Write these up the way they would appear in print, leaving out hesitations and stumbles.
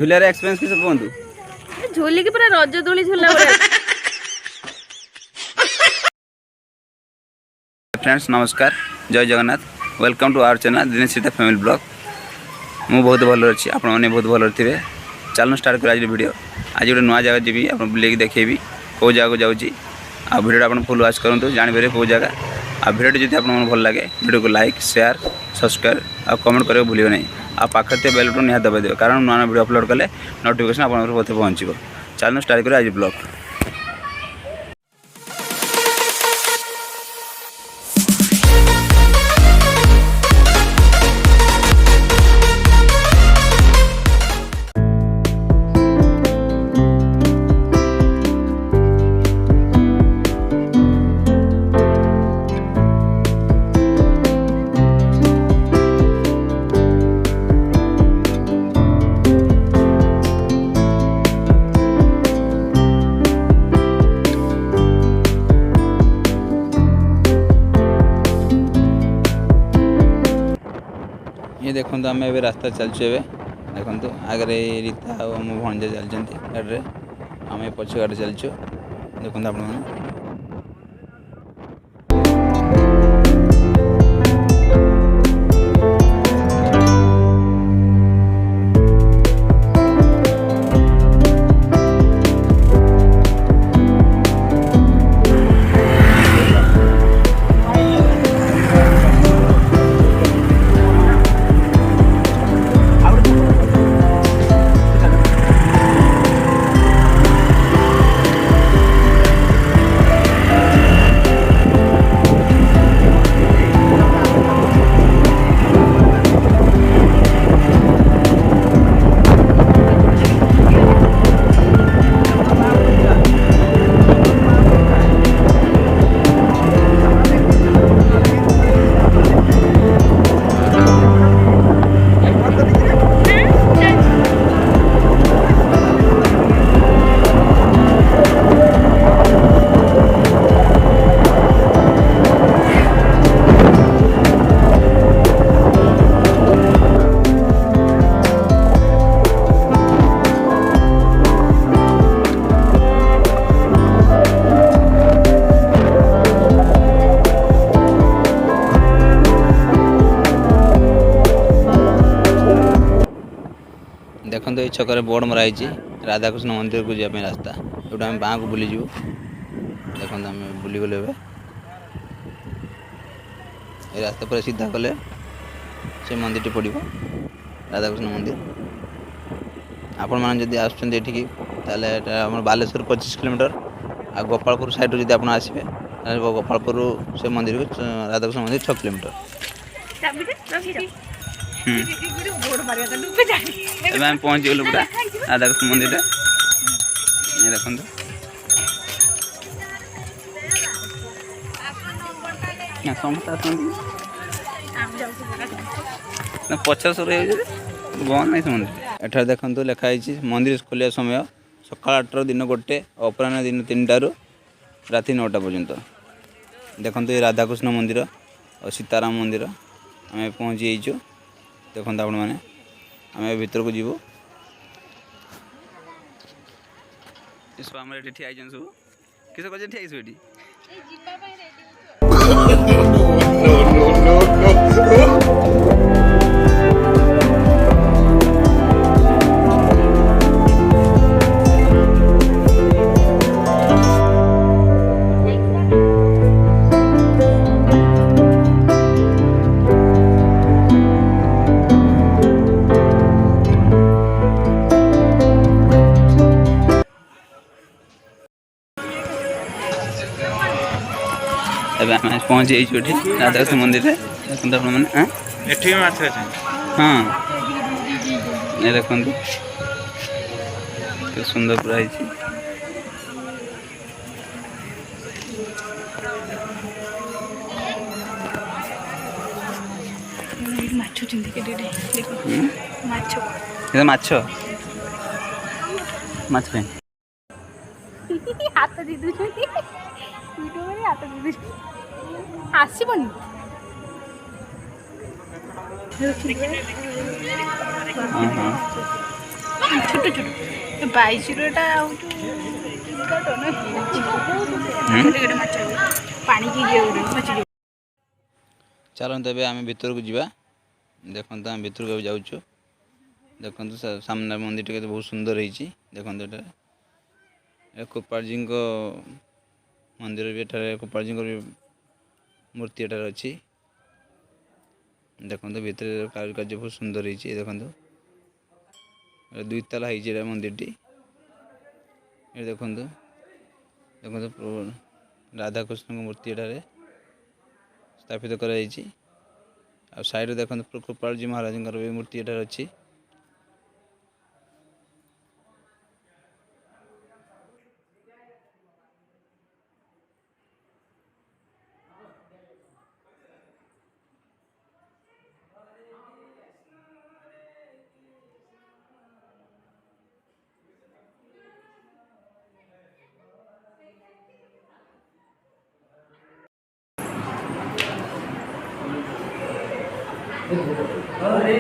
झूलार experience किस कहतु झूली की पूरा रज दोली झूला फ्रेंड्स नमस्कार जय Jagannath welcome to our channel Dinesh Rita family blog मु बहुत भल अच्छी आप बहुत भल थे चलो स्टार्ट कर आज वीडियो आज गोटे नुआ जगह जी आप बुले देखेबी कौ जगह जाऊँगी आ वीडियो आप फुल वाच करूँ जापर कौ जगह आ वीडियो जब आप भल लगे वीडियो को लाइक शेयर सब्सक्राइब और कमेंट करने भूलिए नहीं आ पाखे थे बेल बटन निहाती दबाई देवे कारण नुआ वीडियो अपलोड कले नोटिफिकेशन आप पहुँच चलो स्टार्ट करें आज ब्लॉग। ये देखो आम ए रास्ता चलचु ए देखो आगे रीता और मो भणजा चलती गाड़ी आम पछ गाड़ी चलचु देखो आप देखो ये छक बोर्ड मराई राधा कृष्ण मंदिर को जाए रास्ता जोटा आम बाँ को बुलीजु देखो आम बुलीगले ये रास्ता पर सीधा गले से मंदिर पड़ो राधा कृष्ण मंदिर आपण मैंने जब आसठी बालेश्वर 25 किलोमीटर आ गोपालपुर साइड जब आप आसबे गोपालपुर से मंदिर को राधा कृष्ण मंदिर 6 किलोमीटर पहुँच गलु पूरा राधा कृष्ण मंदिर देखो पचास बंद नहीं मंदिर एठार देखो लिखाई मंदिर खोलिया समय सकाल 8 दिन 1 अपराह दिन 3 राति 9 पर्यंत देखो ये राधाकृष्ण मंदिर और सीताराम मंदिर आम पहुँची जाइचु देखो आपण मैंने आम भीतर को जीवु ठिया सब किस ठिया पहुँच जाइए राधा कृष्ण मंदिर हाँ ये देखो सुंदर पूरा माछ हाथ दी हाथ दी आसबनी छोट छोट 22 ଆଉ पानी की चलते ए आम भर को जा देखते आम भर को जाऊँ देखते सामने मंदिर टे बहुत सुंदर होती देखते ये कोपाल जी मंदिर भी एठार कोपाल जी मूर्ति एठार अच्छी देखते भीतर कारुकार्य बहुत सुंदर होती देखते 2 ताला है मंदिर टी देखते देखते राधा कृष्ण मूर्ति एठार स्थापित कराई साइड देखते कृपाल जी महाराज भी मूर्ति एठार अच्छी हरे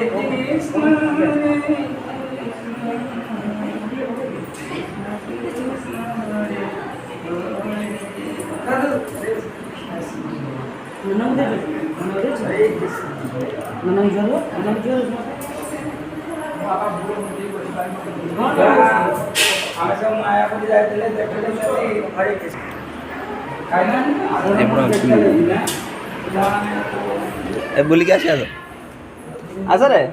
कृष्ण बुल के आस रे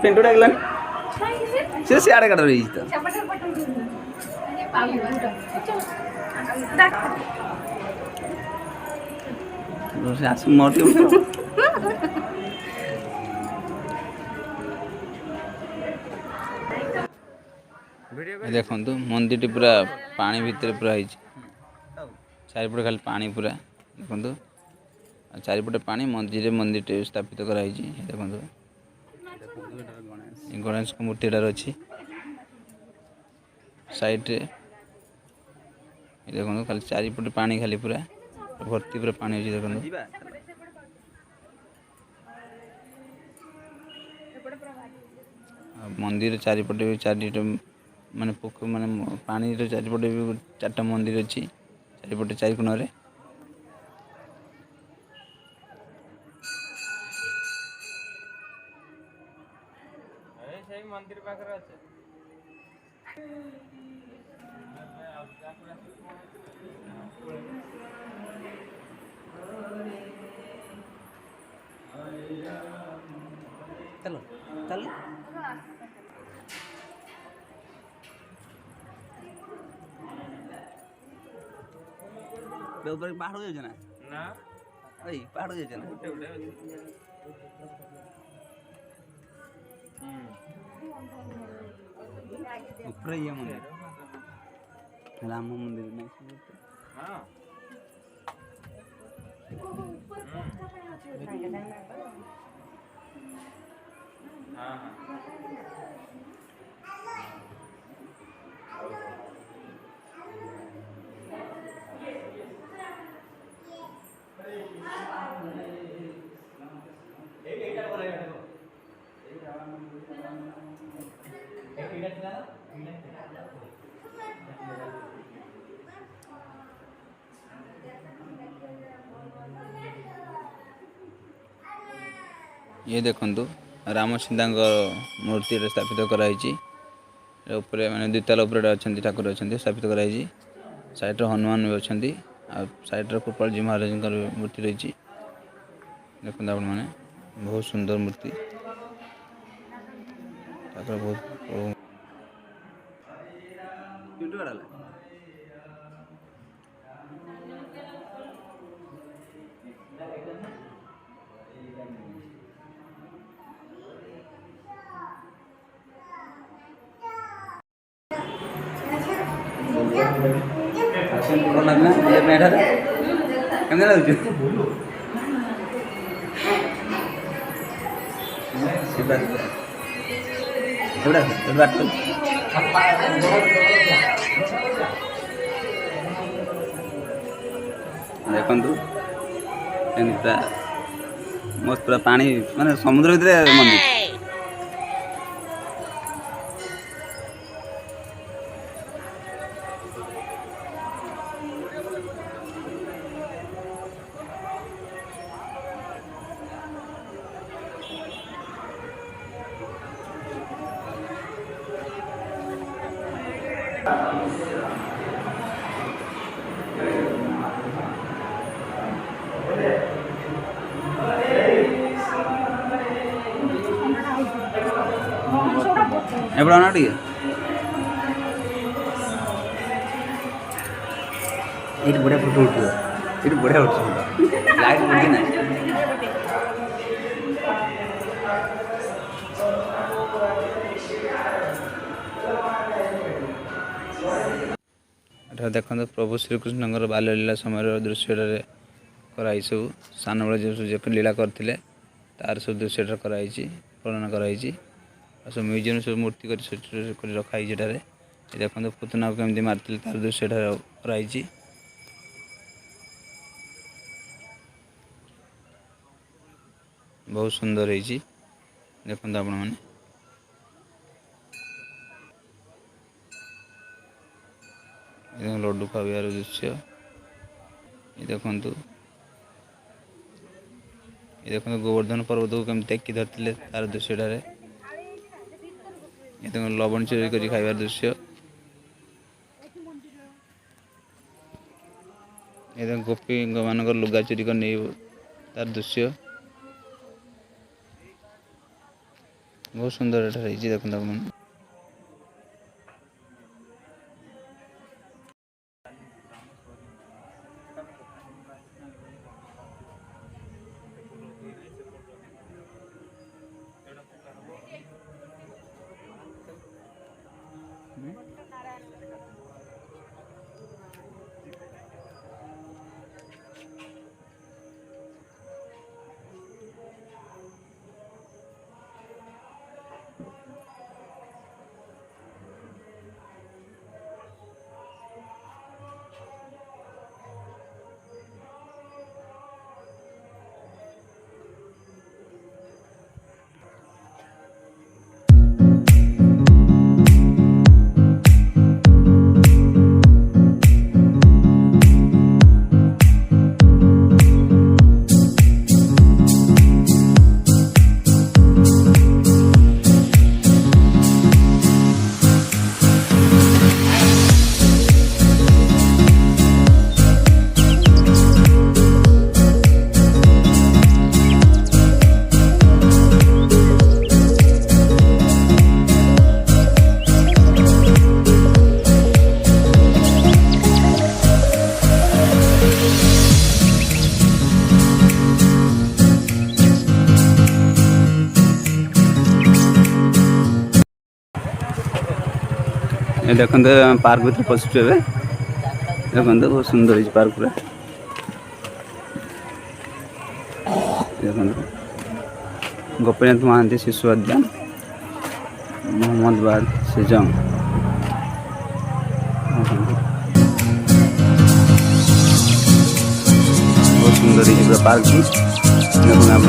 पेंटू डाकला से सियाड़े कट रही तो आस मोटी देखु मंदिर पूरा पानी भितर पूरा चारिपटे खाली पानी पूरा देखु चारिपटे पानी मंदिर स्थापित कराई देखु गणेश को मूर्ति एटार अच्छी साइड रे देखो खाली चारिपटे पानी खाली पूरा भर्ती पूरा पानी अच्छी देखो मंदिर चारिपटे भी चारिटा माने पोख माने पानी चारिपटे भी 4टा मंदिर अच्छी चारिपटे 4 कोण मंदिर पाखर अच्छे चलो चलो ऊपर पहाड़ हो जाए ना ओई पहाड़ हो जाए ना ऊपर ये मंदिर राम मंदिर नहीं हां ये देखंतु राम सीता मूर्ति स्थापित कराई ऊपर माने 2 ताला ऊपर अच्छा ठाकुर अच्छा स्थापित कराई साइड हनुमान भी अच्छा साइड कृपाल जी महाराज मूर्ति रही देखते आप मैंने बहुत सुंदर मूर्ति बहुत लगना ये बैठा था कैमरा लग बात देखु पूरा मस्त पूरा पानी माने समुद्र भीतर मंदिर एबड़ा ना टिके ये बढ़िया फोटो उठो ये बढ़िया उठो लाइट बढ़ी ना एटा देखो प्रभु श्रीकृष्ण बाल्य लीला समय दृश्य कराई सब सान बेले जो लीला करते तार सब दृश्य कराई वर्णन कराई सब म्यूजियम सब मूर्ति कर रखाई देखो पुतना केमती मारते तार दृश्य कराई बहुत सुंदर है देखो आपण मैंने लड्डू खावार दृश्य ये देखो गोवर्धन पर्वत को कमी टेकी धरते तार दृश्य ये देखो लवण चोरी कर खाइबार दृश्य ये देखो गोपी मान लुगा चोरी कर नहीं तार दृश्य बहुत सुंदर एटा देखो आप ये देखो पार्क भीतर पशु देखो बहुत सुंदर है पार्क पूरा देखो गोपीनाथ महांती शिशु उद्यान मोहम्मदाबाद श्रीजंग बहुत सुंदर है पूरा पार्क भी देखो आप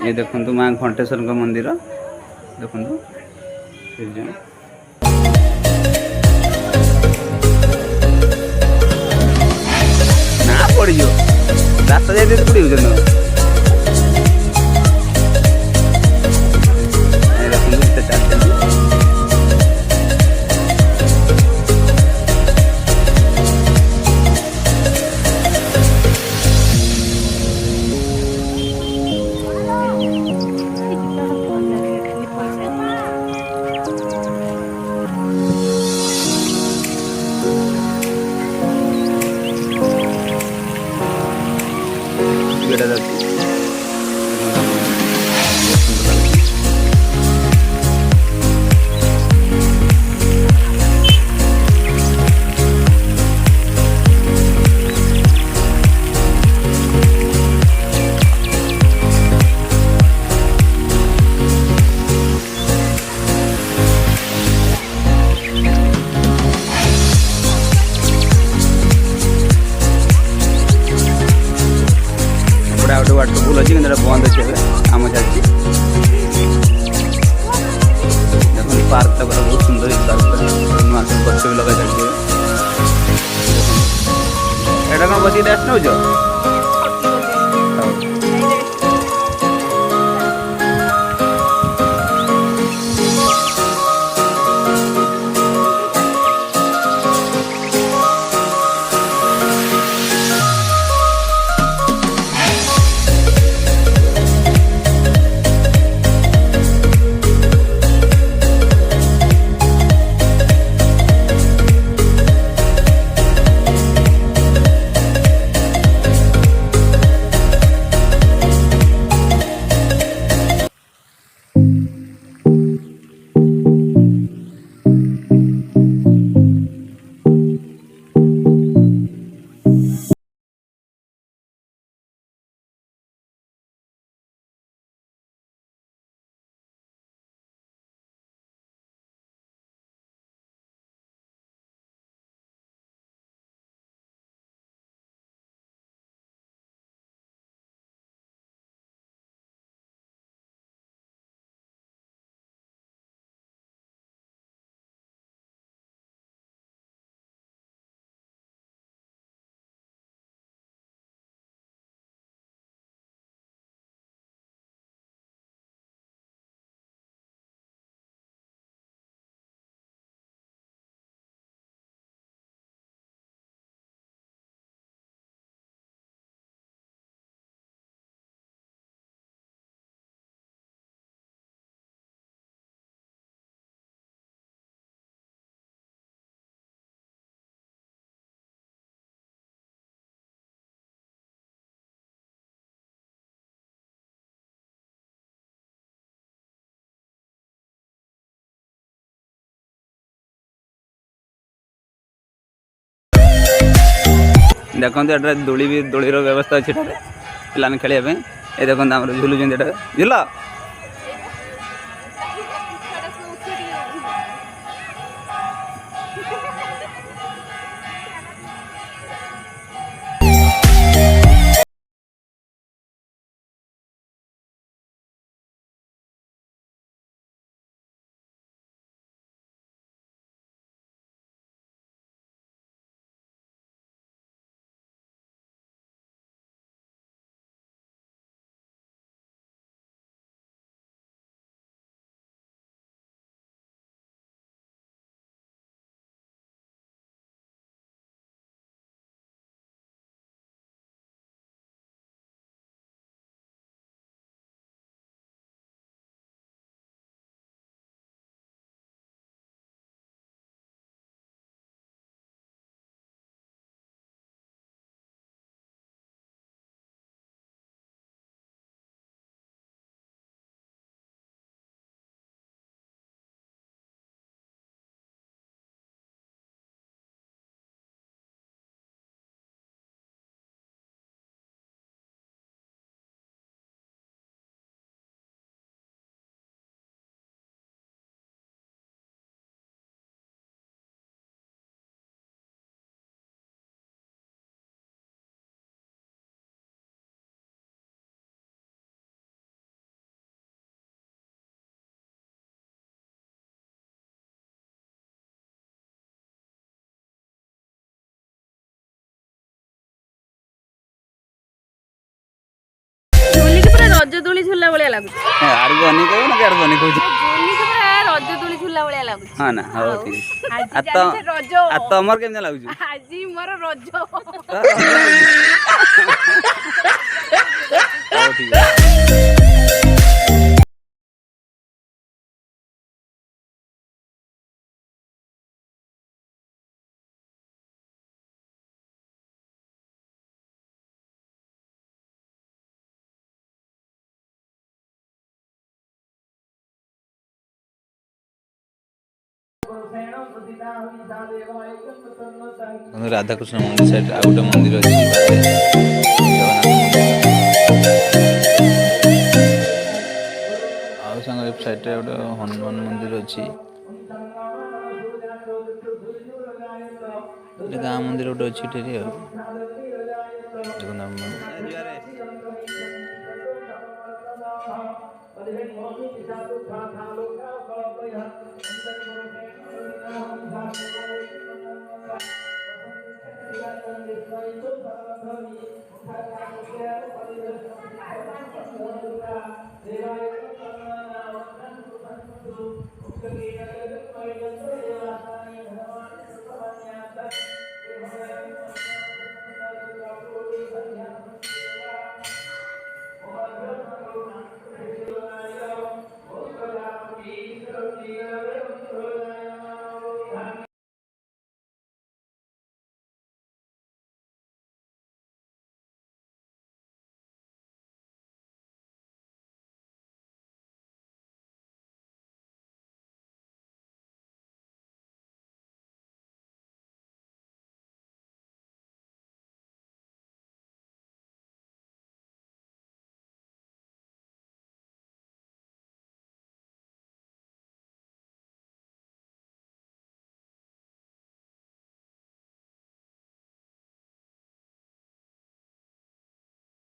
ये देखो माँ घंटेश्वर मंदिर देखो ना पड़ रास्ता जाते पड़ी पार्क टा बहुत सुंदर पार्क नुआ सब गछ भी लगा जाए एटा कौन बस रेस्ट नौ जो देखो ये दोली भी दोलीर व्यवस्था अच्छी पे खेलिया ये देखो झुलुं झुल रज दोली झुला भलिया लागुछ आड़ को अनी कहू ना केड़ को अनी कहू झुली के पूरा रज दोली झुला भलिया लागुछ हां ना हो ठीक आज जाने रज आ तमर केम लागुछ आज मोर रज हो ठीक है राधा कृष्ण मंदिर साइड आ गोटे मंदिर अच्छी जगन्नाथ साइड गोटे हनुमान मंदिर अच्छी गाँ मंदिर गोटे अच्छी जगन्नाथ संधवी मुखा का मुख्य परिवेश देवाय